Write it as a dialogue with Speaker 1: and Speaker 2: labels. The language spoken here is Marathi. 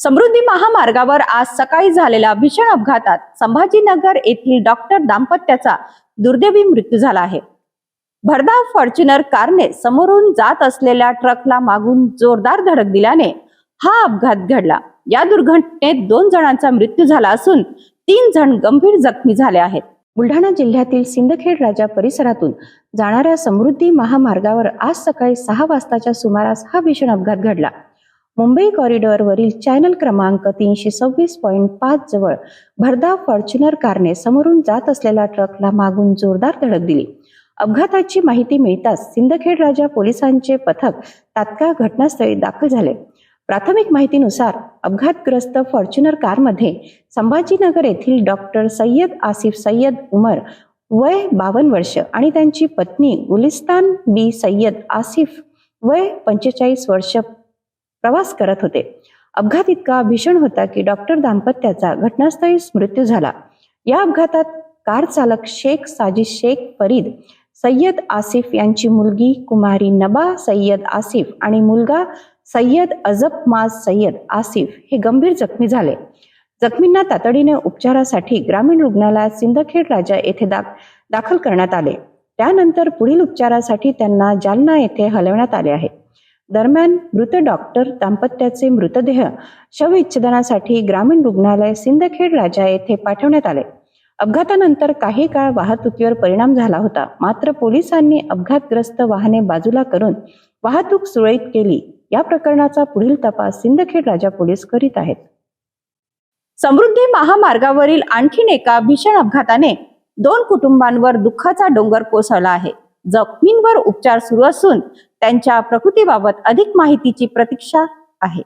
Speaker 1: समृद्धी महामार्गावर आज सकाळी झालेल्या भीषण अपघातात संभाजीनगर येथील डॉक्टर दाम्पत्याचा दुर्दैवी मृत्यू झाला आहे। भरधाव फॉर्च्युनर कारने समोरून जात असलेल्या ट्रकला मागून जोरदार धडक दिल्याने हा अपघात घडला। या दुर्घटनेत 2 जणांचा मृत्यू झाला असून 3 जण गंभीर जखमी झाले आहेत। बुलढाणा जिल्ह्यातील सिंदखेड राजा परिसरातून जाणाऱ्या समृद्धी महामार्गावर आज सकाळी 6 वाजताच्या सुमारास हा भीषण अपघात घडला। मुंबई कॉरिडॉरवरील चॅनल क्रमांक 326.5 जवळ भरधाव फॉर्च्युनर कारने समोरून जात असलेल्या ट्रकला मागून जोरदार धडक दिली। अपघाताची माहिती मिळताच सिंदखेड राजा पोलिसांचे पथक तात्काळ घटनास्थळी दाखल झाले। प्राथमिक माहितीनुसार अपघातग्रस्त फॉर्च्युनर कारमध्ये संभाजीनगर येथील डॉक्टर सय्यद आसिफ सय्यद उमर वय 52 वर्ष आणि त्यांची पत्नी गुलिस्तान बी सय्यद आसिफ वय 45 वर्ष प्रवास करत होते। अपघात इतका भीषण होता की डॉक्टर दाम्पत्याचा घटनास्थळीच मृत्यू झाला। या अपघातात कार चालक शेख साजिद शेख फरीद सय्यद आसिफ यांची मुलगी कुमारी नबा सय्यद आसिफ आणि मुलगा सय्यद अजबमाज सय्यद आसिफ हे गंभीर जखमी झाले। जखमींना तातडीने उपचारासाठी ग्रामीण रुग्णालयात सिंदखेड राजा येथे दाखल करण्यात आले। त्यानंतर पुढील उपचारासाठी त्यांना जालना येथे हलवण्यात आले आहे। दरम्यान मृत डॉक्टर दाम्पत्याचे मृतदेह शवविच्छेदनासाठी ग्रामीण रुग्णालय सिंदखेड राजा येथे पाठवण्यात आले। अपघातानंतर काही काळ वाहतुकीवर परिणाम झाला होता, मात्र पोलिसांनी अपघातग्रस्त वाहने बाजूला करून वाहतूक सुरळीत केली। या प्रकरणाचा पुढील तपास सिंदखेड राजा पोलीस करीत आहेत। समृद्धी महामार्गावरील आणखीन एका भीषण अपघाताने 2 कुटुंबांवर दुःखाचा डोंगर कोसळला आहे। जखमींवर उपचार सुरू असून त्यांच्या प्रकृतीबाबत अधिक माहितीची प्रतीक्षा आहे।